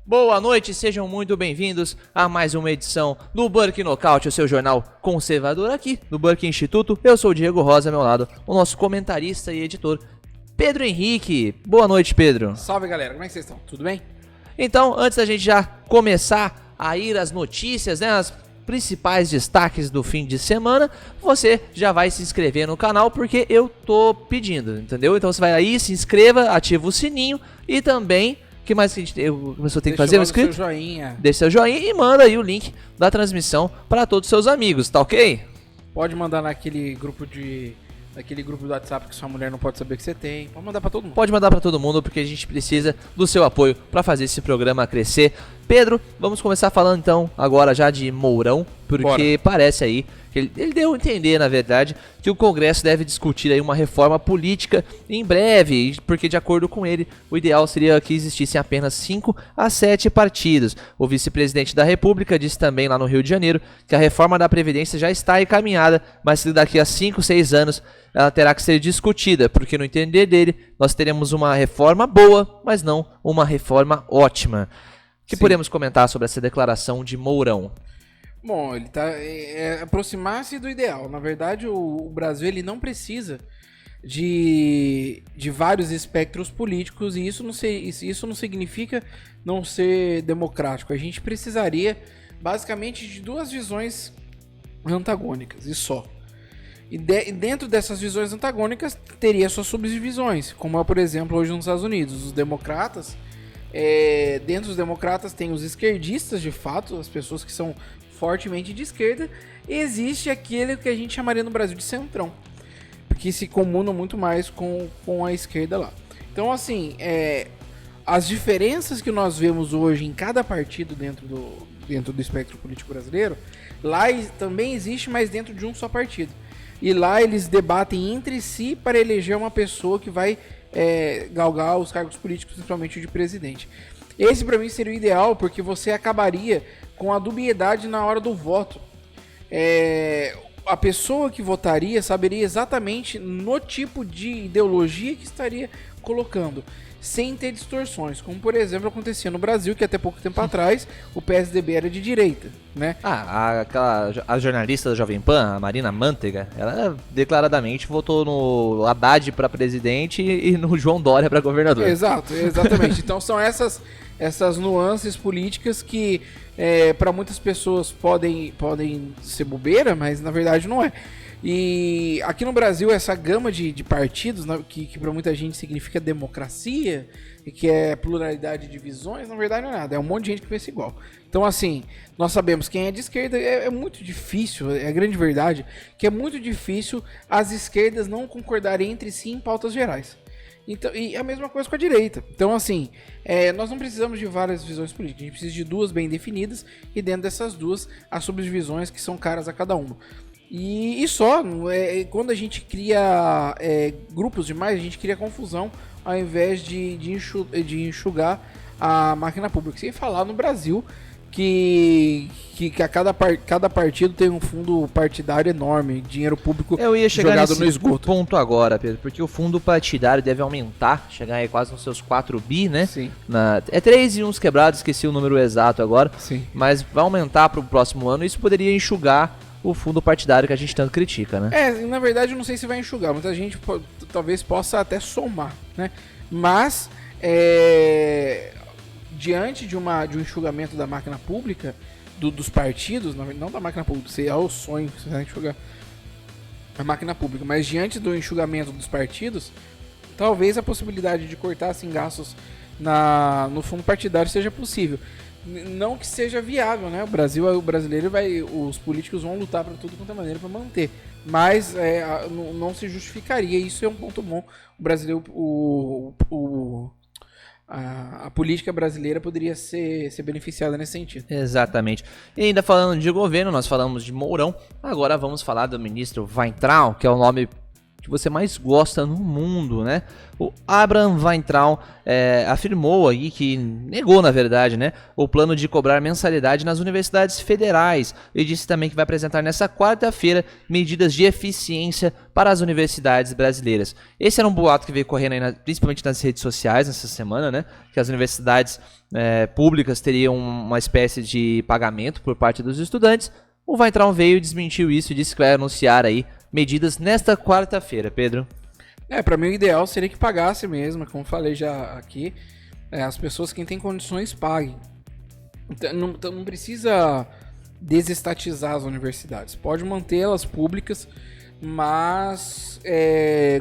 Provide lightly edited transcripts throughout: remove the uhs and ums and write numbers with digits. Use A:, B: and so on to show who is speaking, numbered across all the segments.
A: Boa noite, sejam muito bem-vindos a mais uma edição do Burke Nocaute, o seu jornal conservador aqui do Burke Instituto. Eu sou o Diego Rosa, ao meu lado, o nosso comentarista e editor, Pedro Henrique. Boa noite, Pedro.
B: Salve, galera, como é que vocês estão? Tudo bem?
A: Então, antes da gente já começar a ir às notícias, né, as principais destaques do fim de semana, você já vai se inscrever no canal porque eu tô pedindo, entendeu? Então você vai aí, se inscreva, ativa o sininho e também... O que mais que a pessoa tem que fazer?
B: Deixa seu joinha.
A: Deixa seu joinha e manda aí o link da transmissão para todos os seus amigos, tá ok?
B: Pode mandar naquele grupo do WhatsApp que sua mulher não pode saber que você tem. Pode mandar para todo mundo.
A: Pode mandar para todo mundo porque a gente precisa do seu apoio para fazer esse programa crescer. Pedro, vamos começar falando então agora já de Mourão, porque parece aí que ele deu a entender, na verdade, que o Congresso deve discutir aí uma reforma política em breve, porque de acordo com ele, o ideal seria que existissem apenas 5 a 7 partidos. O vice-presidente da República disse também lá no Rio de Janeiro que a reforma da Previdência já está encaminhada, mas que daqui a 5, 6 anos ela terá que ser discutida, porque no entender dele, nós teremos uma reforma boa, mas não uma reforma ótima. O que podemos comentar sobre essa declaração de Mourão?
B: Bom, ele está aproximar-se do ideal. Na verdade, o Brasil ele não precisa de vários espectros políticos e isso não significa não ser democrático. A gente precisaria basicamente de duas visões antagônicas e só. E dentro dessas visões antagônicas teria suas subdivisões, como é, por exemplo, hoje nos Estados Unidos. Os democratas, dentro dos democratas tem os esquerdistas de fato, as pessoas que são fortemente de esquerda, e existe aquele que a gente chamaria no Brasil de centrão, porque se comunam muito mais com a esquerda lá. Então, assim, as diferenças que nós vemos hoje em cada partido dentro do espectro político brasileiro, lá também existe, mas dentro de um só partido. E lá eles debatem entre si para eleger uma pessoa que vai galgar os cargos políticos, principalmente o de presidente. Esse para mim seria o ideal, porque você acabaria com a dubiedade na hora do voto. A pessoa que votaria saberia exatamente no tipo de ideologia que estaria colocando, sem ter distorções, como por exemplo acontecia no Brasil, que até pouco tempo atrás o PSDB era de direita, né?
A: A jornalista da Jovem Pan, a Marina Manteiga, ela declaradamente votou no Haddad para presidente e no João Dória para governador.
B: Exatamente. Então são essas nuances políticas que para muitas pessoas podem ser bobeira, mas na verdade não é. E aqui no Brasil essa gama de partidos, né, que para muita gente significa democracia e que é pluralidade de visões, na verdade não é nada, é um monte de gente que pensa igual. Então assim, nós sabemos quem é de esquerda, é muito difícil, é a grande verdade, que é muito difícil as esquerdas não concordarem entre si em pautas gerais. Então, e a mesma coisa com a direita. Então, assim, nós não precisamos de várias visões políticas. A gente precisa de duas bem definidas e dentro dessas duas, as subdivisões que são caras a cada uma. E só, quando a gente cria grupos demais, a gente cria confusão ao invés de enxugar a máquina pública. Sem falar no Brasil que cada partido tem um fundo partidário enorme, dinheiro público jogado no esgoto.
A: Ponto agora, Pedro, porque o fundo partidário deve aumentar, chegar aí quase nos seus 4 bi, né?
B: Sim.
A: É 3 e uns quebrados, esqueci o número exato agora.
B: Sim.
A: Mas vai aumentar para o próximo ano e isso poderia enxugar o fundo partidário que a gente tanto critica, né?
B: Na verdade eu não sei se vai enxugar, muita gente talvez possa até somar, né? Mas diante de um enxugamento da máquina pública, dos partidos, não da máquina pública, isso é o sonho, você vai enxugar a máquina pública, mas diante do enxugamento dos partidos, talvez a possibilidade de cortar assim, gastos no fundo partidário seja possível. Não que seja viável, né? O brasileiro os políticos vão lutar para tudo quanto é maneira para manter, mas não se justificaria. Isso é um ponto bom. O brasileiro, a política brasileira poderia ser beneficiada nesse sentido.
A: Exatamente. E ainda falando de governo, nós falamos de Mourão. Agora vamos falar do ministro Weintraub, que é o nome que você mais gosta no mundo, né? O Abraham Weintraub afirmou aí que negou, na verdade, né, o plano de cobrar mensalidade nas universidades federais e disse também que vai apresentar nessa quarta-feira medidas de eficiência para as universidades brasileiras. Esse era um boato que veio correndo aí principalmente nas redes sociais nessa semana, né, que as universidades públicas teriam uma espécie de pagamento por parte dos estudantes. O Weintraub veio e desmentiu isso e disse que vai anunciar aí medidas nesta quarta-feira, Pedro.
B: Pra mim o ideal seria que pagasse mesmo, como falei já aqui, as pessoas que têm condições paguem. Então, não precisa desestatizar as universidades, pode mantê-las públicas, mas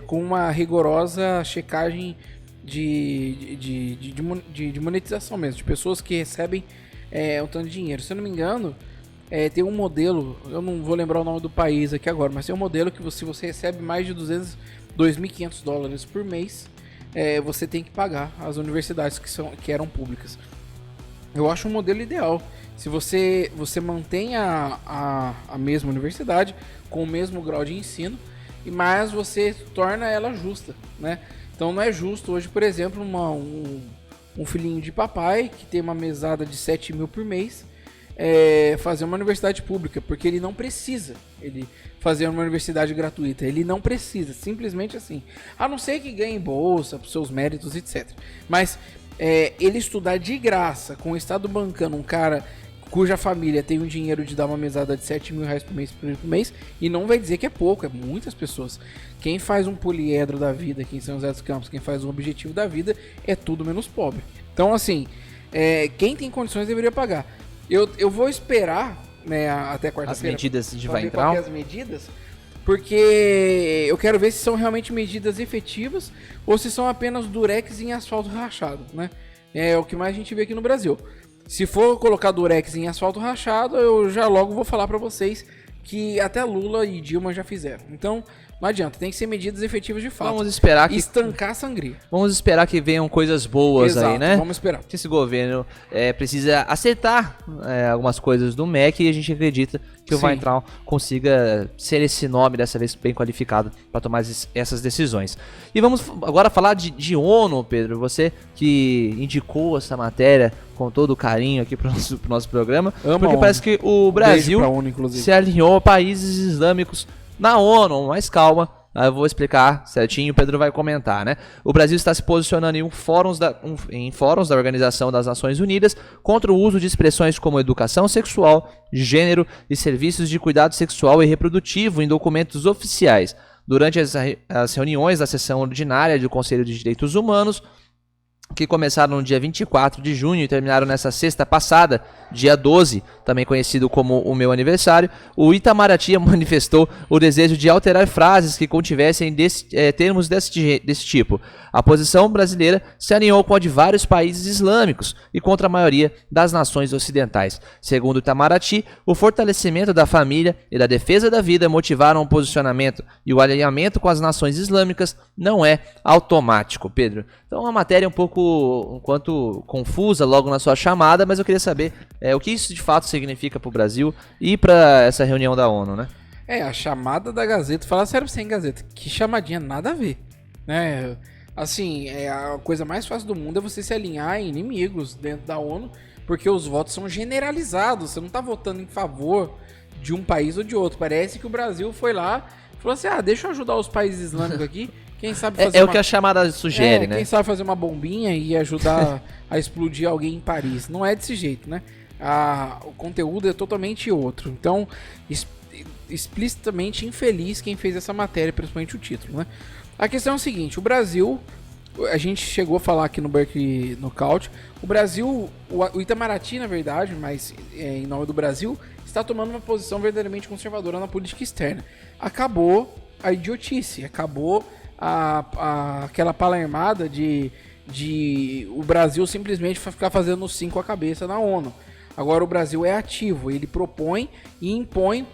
B: com uma rigorosa checagem de monetização mesmo, de pessoas que recebem um tanto de dinheiro. Se eu não me engano, tem um modelo, eu não vou lembrar o nome do país aqui agora, mas tem um modelo que se você recebe mais de $2.500 por mês, você tem que pagar as universidades que eram públicas. Eu acho um modelo ideal. Se você mantém a mesma universidade com o mesmo grau de ensino, mas você torna ela justa, né? Então não é justo hoje, por exemplo, um filhinho de papai que tem uma mesada de 7 mil por mês fazer uma universidade pública, porque ele não precisa fazer uma universidade gratuita, ele não precisa, simplesmente assim, a não ser que ganhe bolsa por seus méritos, etc. Mas ele estudar de graça, com o Estado bancando um cara cuja família tem um dinheiro de dar uma mesada de 7 mil reais por mês, e não vai dizer que é pouco, é muitas pessoas. Quem faz um poliedro da vida aqui em São José dos Campos, quem faz um objetivo da vida, é tudo menos pobre. Então assim, quem tem condições deveria pagar. Eu vou esperar, né, até quarta-feira.
A: As medidas de Weintraub.
B: As medidas, porque eu quero ver se são realmente medidas efetivas ou se são apenas durex em asfalto rachado, né? É o que mais a gente vê aqui no Brasil. Se for colocar durex em asfalto rachado, eu já logo vou falar para vocês que até Lula e Dilma já fizeram. Então, não adianta, tem que ser medidas efetivas de fato.
A: Vamos esperar que
B: estancar a sangria.
A: Vamos esperar que venham coisas boas. Exato, aí, né?
B: Vamos esperar.
A: Esse governo precisa acertar algumas coisas do MEC e a gente acredita que o Weintraub consiga ser esse nome dessa vez bem qualificado para tomar essas decisões. E vamos agora falar de ONU, Pedro. Você que indicou essa matéria com todo o carinho aqui para o nosso programa, porque parece que o Brasil se alinhou a países islâmicos na ONU. Mais calma, eu vou explicar certinho, o Pedro vai comentar, né? O Brasil está se posicionando em fóruns da Organização das Nações Unidas contra o uso de expressões como educação sexual, gênero e serviços de cuidado sexual e reprodutivo em documentos oficiais. Durante as reuniões da sessão ordinária do Conselho de Direitos Humanos, que começaram no dia 24 de junho e terminaram nessa sexta passada, dia 12, também conhecido como o meu aniversário, o Itamaraty manifestou o desejo de alterar frases que contivessem termos desse tipo. A posição brasileira se alinhou com a de vários países islâmicos e contra a maioria das nações ocidentais. Segundo o Itamaraty, o fortalecimento da família e da defesa da vida motivaram o posicionamento e o alinhamento com as nações islâmicas não é automático, Pedro. Então, uma matéria um quanto confusa logo na sua chamada, mas eu queria saber o que isso de fato significa para o Brasil e para essa reunião da ONU, né?
B: A chamada da Gazeta, falar sério sem Gazeta, que chamadinha, nada a ver, né? Assim, a coisa mais fácil do mundo é você se alinhar em inimigos dentro da ONU, porque os votos são generalizados, você não tá votando em favor de um país ou de outro. Parece que o Brasil foi lá e falou assim, deixa eu ajudar os países islâmicos aqui. Quem sabe fazer
A: o que a chamada sugere, né?
B: Quem sabe fazer uma bombinha e ajudar a explodir alguém em Paris. Não é desse jeito, né? O conteúdo é totalmente outro. Então, explicitamente infeliz quem fez essa matéria, principalmente o título, né? A questão é o seguinte, o Brasil, a gente chegou a falar aqui no Berkeley Knockout, o Brasil, o Itamaraty, na verdade, mas em nome do Brasil, está tomando uma posição verdadeiramente conservadora na política externa. Acabou a idiotice, acabou aquela palermada de o Brasil simplesmente ficar fazendo 5 a cabeça na ONU. Agora o Brasil é ativo, ele propõe e impõe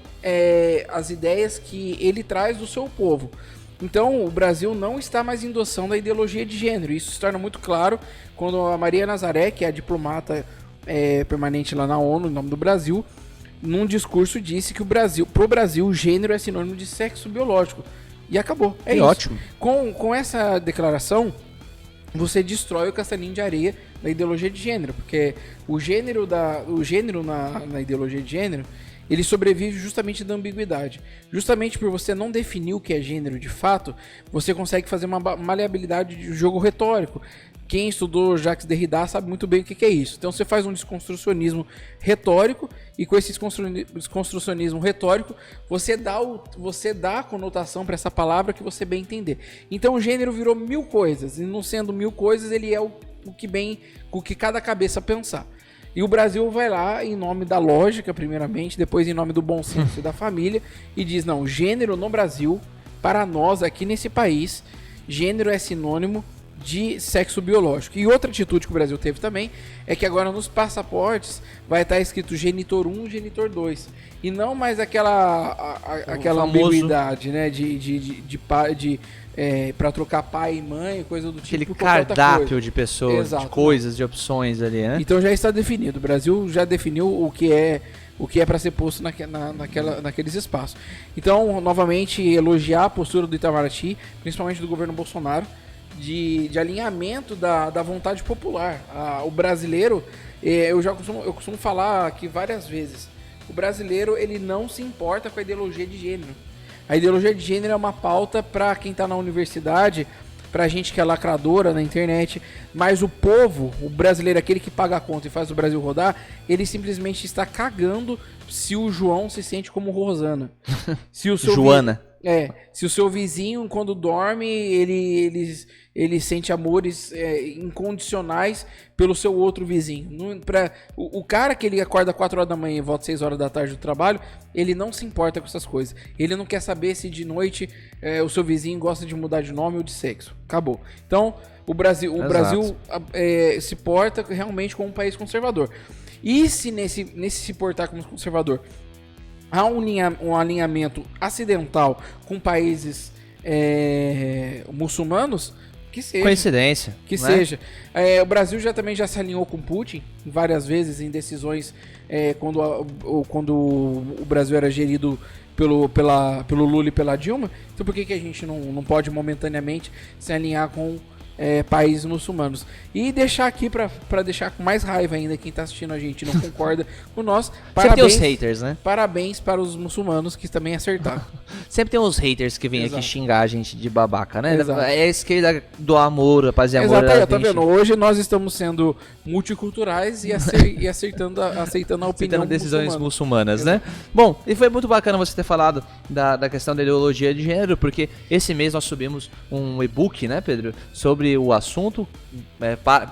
B: as ideias que ele traz do seu povo. Então o Brasil não está mais endossando a ideologia de gênero. Isso se torna muito claro quando a Maria Nazaré, que é a diplomata permanente lá na ONU, em nome do Brasil, num discurso disse que pro Brasil, gênero é sinônimo de sexo biológico. E acabou. É isso. Ótimo. Com essa declaração, você destrói o castelinho de areia da ideologia de gênero, porque o gênero na ideologia de gênero, ele sobrevive justamente da ambiguidade. Justamente por você não definir o que é gênero de fato, você consegue fazer uma maleabilidade de jogo retórico. Quem estudou Jacques Derrida sabe muito bem o que é isso. Então você faz um desconstrucionismo retórico, e com esse desconstrucionismo retórico, você dá a conotação para essa palavra que você bem entender. Então o gênero virou 1000 coisas, e não sendo 1000 coisas, ele é o que cada cabeça pensar. E o Brasil vai lá em nome da lógica, primeiramente, depois em nome do bom senso e da família, e diz, não, gênero no Brasil, para nós aqui nesse país, gênero é sinônimo de sexo biológico. E outra atitude que o Brasil teve também é que agora nos passaportes vai estar escrito genitor 1, genitor 2, e não mais aquela ambiguidade, né, para trocar pai e mãe, coisa do tipo.
A: Aquele cardápio de pessoas, exato, de coisas, de opções ali, né?
B: Então já está definido. O Brasil já definiu o que é para ser posto naqueles espaços. Então, novamente, elogiar a postura do Itamaraty, principalmente do governo Bolsonaro, de alinhamento da vontade popular. O brasileiro, eu costumo falar aqui várias vezes, o brasileiro, ele não se importa com a ideologia de gênero. A ideologia de gênero é uma pauta para quem está na universidade, pra gente que é lacradora na internet, mas o povo, o brasileiro, aquele que paga a conta e faz o Brasil rodar, ele simplesmente está cagando se o João se sente como Rosana. Se o seu
A: Joana.
B: Se o seu vizinho, quando dorme, ele sente amores incondicionais pelo seu outro vizinho. O cara que ele acorda 4 horas da manhã e volta 6 horas da tarde do trabalho, ele não se importa com essas coisas. Ele não quer saber se de noite o seu vizinho gosta de mudar de nome ou de sexo. Acabou. Então, o Brasil se porta realmente como um país conservador. E se nesse se portar como conservador há um alinhamento acidental com países muçulmanos, que seja.
A: Coincidência.
B: Que seja. O Brasil também já se alinhou com Putin várias vezes em decisões quando o Brasil era gerido pelo Lula e pela Dilma. Então por que a gente não pode momentaneamente se alinhar com países muçulmanos? E deixar aqui pra deixar com mais raiva ainda quem tá assistindo a gente não concorda com nós.
A: Sempre tem os haters, né?
B: Parabéns para os muçulmanos que também acertaram.
A: Sempre tem os haters que vêm aqui xingar a gente de babaca, né?
B: Exato.
A: É a esquerda do amor, a paz e amor.
B: Exato, tá vendo? Hoje nós estamos sendo multiculturais e aceitando a opinião
A: decisões muçulmanas, né? Bom, e foi muito bacana você ter falado da questão da ideologia de gênero, porque esse mês nós subimos um e-book, né, Pedro? Sobre o assunto,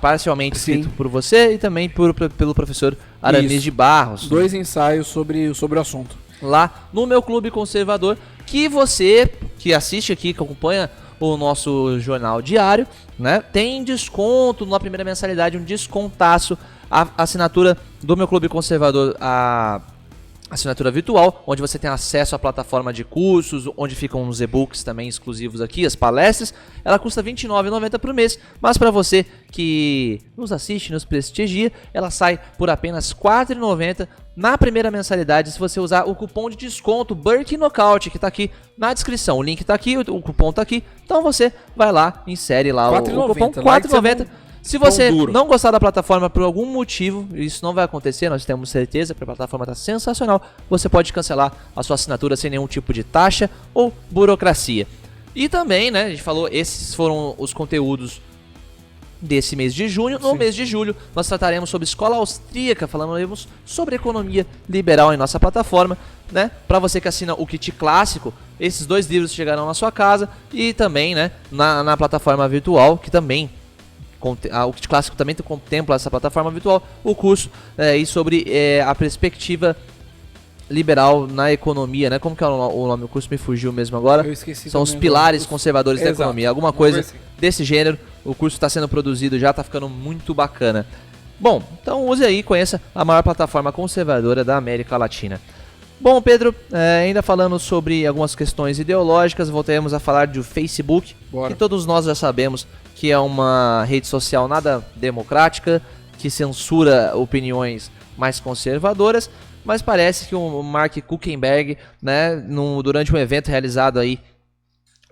A: parcialmente escrito por você e também pelo professor Aramis de Barros.
B: 2 ensaios sobre o assunto.
A: Lá no Meu Clube Conservador, que você que assiste aqui, que acompanha o nosso jornal diário, né, tem desconto na primeira mensalidade, um descontaço, a assinatura do Meu Clube Conservador, a assinatura virtual, onde você tem acesso à plataforma de cursos, onde ficam os e-books também exclusivos aqui, as palestras. Ela custa R$ 29,90 por mês, mas para você que nos assiste, nos prestigia, ela sai por apenas R$ 4,90 na primeira mensalidade, se você usar o cupom de desconto Burke Knockout, que está aqui na descrição. O link está aqui, o cupom está aqui, então você vai lá, insere lá o cupom R$ 4,90. Se você não gostar da plataforma por algum motivo, isso não vai acontecer, nós temos certeza, porque a plataforma está sensacional, você pode cancelar a sua assinatura sem nenhum tipo de taxa ou burocracia. E também, né, a gente falou, esses foram os conteúdos desse mês de junho. No mês de julho, nós trataremos sobre escola austríaca, falaremos sobre economia liberal em nossa plataforma, né? Para você que assina o kit clássico, esses 2 livros chegarão na sua casa e também, né, na plataforma virtual, que também o kit clássico também contempla essa plataforma virtual, o curso e sobre a perspectiva liberal na economia, né? Como que é o nome? O curso me fugiu mesmo agora.
B: Eu esqueci.
A: São os pilares conservadores da economia. Alguma coisa desse gênero. O curso está sendo produzido já, está ficando muito bacana. Bom, então use aí, conheça a maior plataforma conservadora da América Latina. Bom, Pedro, ainda falando sobre algumas questões ideológicas, voltaremos a falar do Facebook, que todos nós já sabemos que é uma rede social nada democrática, que censura opiniões mais conservadoras, mas parece que o Mark Zuckerberg, né, durante um evento realizado aí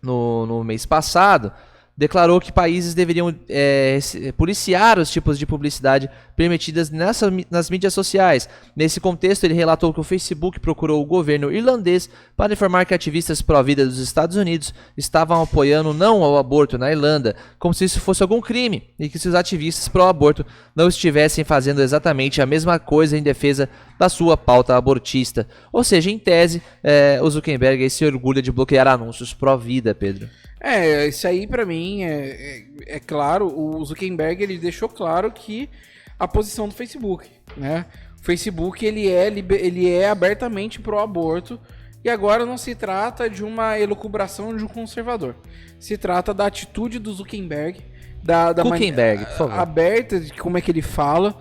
A: no mês passado, declarou que países deveriam policiar os tipos de publicidade permitidas nas mídias sociais. Nesse contexto, ele relatou que o Facebook procurou o governo irlandês para informar que ativistas pró-vida dos Estados Unidos estavam apoiando não ao aborto na Irlanda, como se isso fosse algum crime, e que se os ativistas pró-aborto não estivessem fazendo exatamente a mesma coisa em defesa da sua pauta abortista. Ou seja, em tese, o Zuckerberg aí se orgulha de bloquear anúncios pró-vida, Pedro.
B: Isso aí pra mim é claro, o Zuckerberg ele deixou claro que a posição do Facebook, né? O Facebook ele é abertamente pró-aborto e agora não se trata de uma elucubração de um conservador. Se trata da atitude do Zuckerberg, da
A: Zuckerberg, por favor.
B: aberta de como é que ele fala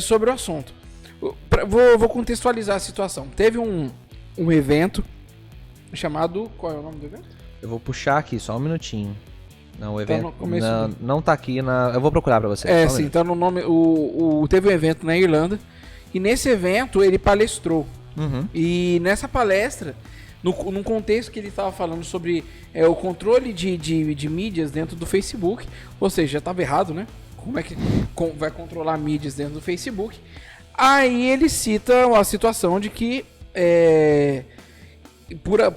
B: sobre o assunto. Vou contextualizar a situação. Teve um evento chamado... Qual é o nome do evento?
A: Eu vou puxar aqui, só um minutinho. Não, o evento
B: não
A: tá aqui na... Eu vou procurar pra você.
B: Sim, tá no nome... Teve um evento na Irlanda e nesse evento ele palestrou.
A: Uhum.
B: E nessa palestra, num contexto que ele estava falando sobre o controle de mídias dentro do Facebook, ou seja, já estava errado, né? Como é que vai controlar mídias dentro do Facebook? Aí ele cita a situação de que...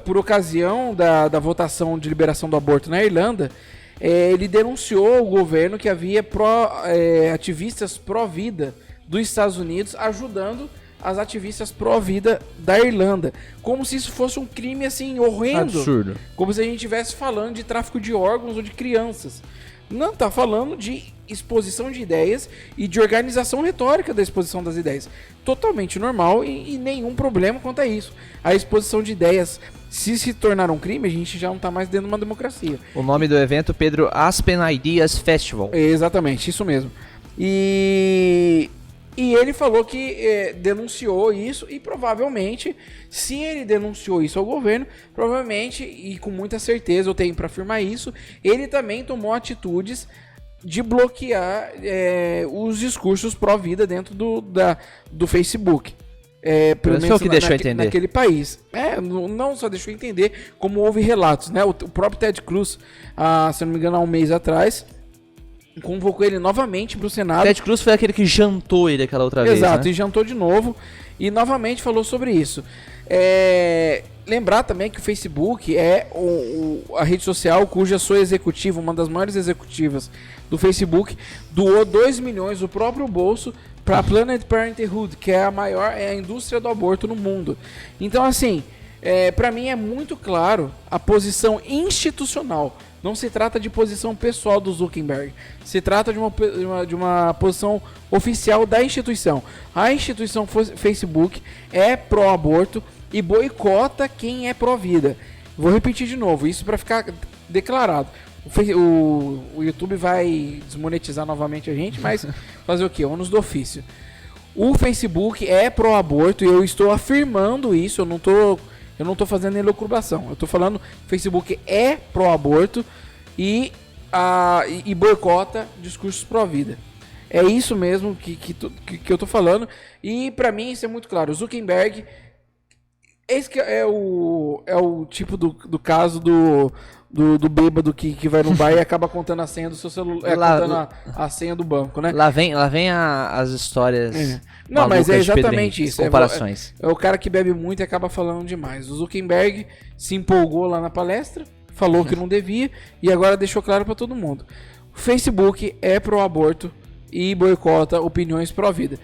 B: Por ocasião da votação de liberação do aborto na Irlanda, ele denunciou o governo que havia ativistas pró-vida dos Estados Unidos ajudando as ativistas pró-vida da Irlanda. Como se isso fosse um crime assim horrendo.
A: Absurdo.
B: Como se a gente estivesse falando de tráfico de órgãos ou de crianças. Não, tá falando de exposição de ideias e de organização retórica da exposição das ideias. Totalmente normal e nenhum problema quanto a isso. A exposição de ideias, se tornar um crime, a gente já não tá mais dentro de uma democracia.
A: O nome do evento, Pedro, Aspen Ideas Festival.
B: Exatamente, isso mesmo. E ele falou que denunciou isso e provavelmente, se ele denunciou isso ao governo, provavelmente, e com muita certeza eu tenho para afirmar isso, ele também tomou atitudes de bloquear os discursos pró-vida dentro do Facebook. Pelo menos naquele país. Não só deixou entender, como houve relatos, né? O próprio Ted Cruz, se não me engano, há um mês atrás, convocou ele novamente para o Senado.
A: Ted Cruz foi aquele que jantou ele aquela outra vez,
B: exato,
A: né?
B: E jantou de novo e novamente falou sobre isso. Lembrar também que o Facebook é a rede social cuja sua executiva, uma das maiores executivas do Facebook, doou 2 milhões do próprio bolso para a Planned Parenthood, que é a indústria do aborto no mundo. Então, assim, para mim é muito claro a posição institucional. Não se trata de posição pessoal do Zuckerberg. Se trata de uma posição oficial da instituição. A instituição Facebook é pró-aborto e boicota quem é pró-vida. Vou repetir de novo, isso para ficar declarado. O YouTube vai desmonetizar novamente a gente, mas fazer o quê? Ônus do ofício. O Facebook é pró-aborto e eu estou afirmando isso, eu não tô fazendo elucubração. Eu tô falando que o Facebook é pró-aborto e boicota discursos pró-vida. É isso mesmo que eu tô falando. E pra mim isso é muito claro. O Zuckerberg, esse que é o tipo do caso do bêbado que vai no bar e acaba contando a senha do seu celular, contando a senha do banco, né?
A: Lá vem as histórias.
B: Não, mas é exatamente isso.
A: Comparações.
B: É o cara que bebe muito e acaba falando demais. O Zuckerberg se empolgou lá na palestra, falou que não devia e agora deixou claro para todo mundo. O Facebook é pró-aborto e boicota opiniões pró-vida.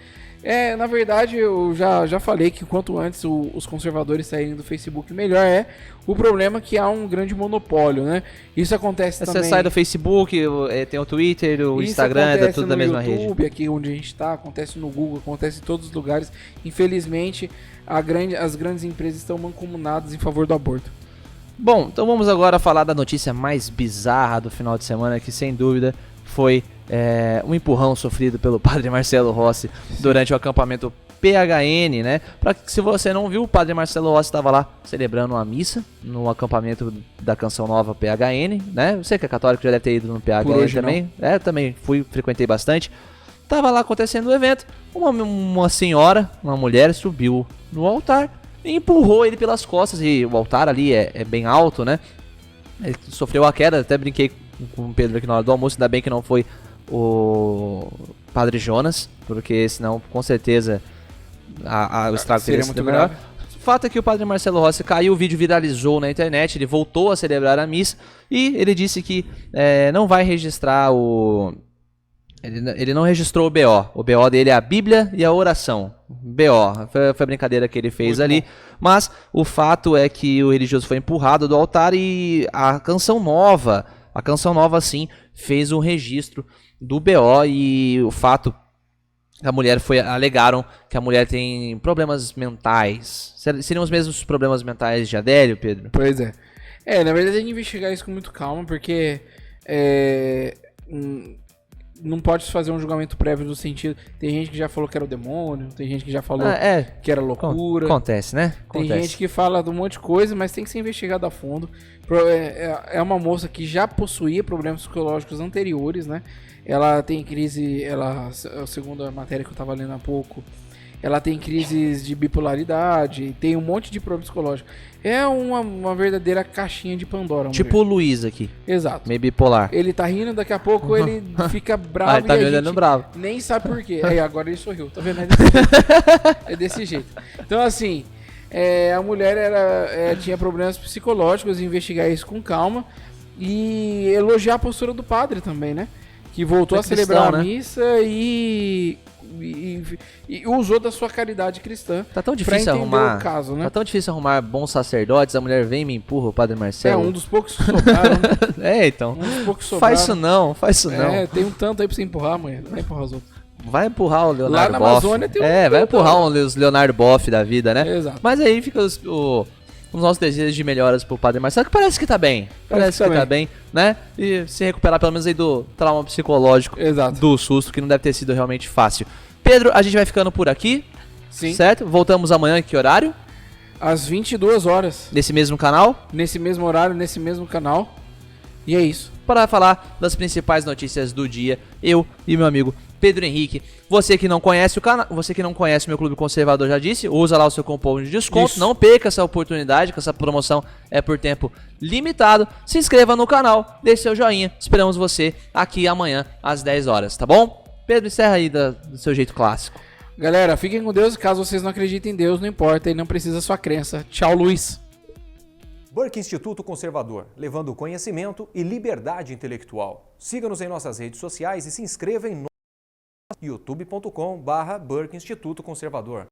B: Na verdade, eu já falei que quanto antes os conservadores saírem do Facebook, melhor é. O problema é que há um grande monopólio, né? Isso acontece também...
A: Você sai do Facebook, tem o Twitter, o Instagram, é tudo da mesma rede.
B: YouTube, aqui onde a gente está, acontece no Google, acontece em todos os lugares. Infelizmente, as grandes empresas estão mancomunadas em favor do aborto.
A: Bom, então vamos agora falar da notícia mais bizarra do final de semana, que sem dúvida foi um empurrão sofrido pelo padre Marcelo Rossi durante o acampamento PHN, né? Se você não viu, o padre Marcelo Rossi estava lá celebrando uma missa no acampamento da Canção Nova PHN, né? Você que é católico já deve ter ido no PHN também. Eu também frequentei bastante. Tava lá acontecendo o evento, uma senhora, uma mulher subiu no altar e empurrou ele pelas costas, e o altar ali é bem alto, né? Ele sofreu a queda, até brinquei com o Pedro aqui na hora do almoço, ainda bem que não foi o Padre Jonas, porque senão com certeza o estrago teria sido melhor. O fato é que o Padre Marcelo Rossi caiu, o vídeo viralizou na internet, ele voltou a celebrar a missa e ele disse que não vai registrar Ele não registrou o BO. O BO dele é a Bíblia e a oração. BO. Foi a brincadeira que ele fez ali. Mas o fato é que o religioso foi empurrado do altar e a Canção Nova sim, fez um registro do BO e o fato que a mulher alegaram que a mulher tem problemas mentais. Seriam os mesmos problemas mentais de Adélio, Pedro?
B: Pois é. Na verdade tem que investigar isso com muito calma, porque não pode se fazer um julgamento prévio no sentido. Tem gente que já falou que era o demônio, tem gente que já falou que era loucura.
A: Acontece, né?
B: Tem gente que fala de um monte de coisa, mas tem que ser investigado a fundo. É uma moça que já possuía problemas psicológicos anteriores, né? Ela tem crise, segundo a matéria que eu tava lendo há pouco, ela tem crises de bipolaridade, tem um monte de problema psicológico. É uma verdadeira caixinha de Pandora.
A: Tipo o Luiz aqui.
B: Exato.
A: Meio bipolar.
B: Ele tá rindo, daqui a pouco ele fica bravo.
A: Ele tá me olhando bravo.
B: Nem sabe por quê. Agora ele sorriu, tá vendo? É desse jeito. Então, assim, a mulher tinha problemas psicológicos, investigar isso com calma e elogiar a postura do padre também, né? Que voltou a celebrar a missa e usou da sua caridade cristã.
A: Tá tão difícil arrumar
B: o caso, né?
A: Tá tão difícil arrumar bons sacerdotes. A mulher vem e me empurra o Padre Marcelo.
B: Um dos poucos que sobraram.
A: Então.
B: Um dos poucos que sobraram.
A: Faz isso não.
B: Tem um tanto aí pra você empurrar, mulher. Não vai empurrar os outros.
A: Vai empurrar o Leonardo
B: Boff.
A: Lá na
B: Amazônia tem
A: vai empurrar os Leonardo Boff da vida, né?
B: Exato.
A: Mas aí fica os nossos desejos de melhoras pro Padre Marcelo, que parece que tá bem. Parece que tá bem, né? E se recuperar pelo menos aí do trauma psicológico.
B: Exato.
A: Do susto, que não deve ter sido realmente fácil. Pedro, a gente vai ficando por aqui.
B: Sim.
A: Certo? Voltamos amanhã, que horário?
B: Às 22 horas.
A: Nesse mesmo canal?
B: Nesse mesmo horário, nesse mesmo canal. E é isso.
A: Para falar das principais notícias do dia, eu e meu amigo Pedro Henrique. Você que não conhece o canal, você que não conhece o meu Clube Conservador, já disse, usa lá o seu cupom de desconto. Isso. Não perca essa oportunidade, que essa promoção é por tempo limitado. Se inscreva no canal, deixe seu joinha. Esperamos você aqui amanhã às 10 horas, tá bom? Pedro, encerra aí do seu jeito clássico.
B: Galera, fiquem com Deus. Caso vocês não acreditem em Deus, não importa, ele não precisa da sua crença. Tchau, Luiz.
C: Burke Instituto Conservador, levando conhecimento e liberdade intelectual. Siga-nos em nossas redes sociais e se inscreva em youtube.com/Burke Instituto Conservador.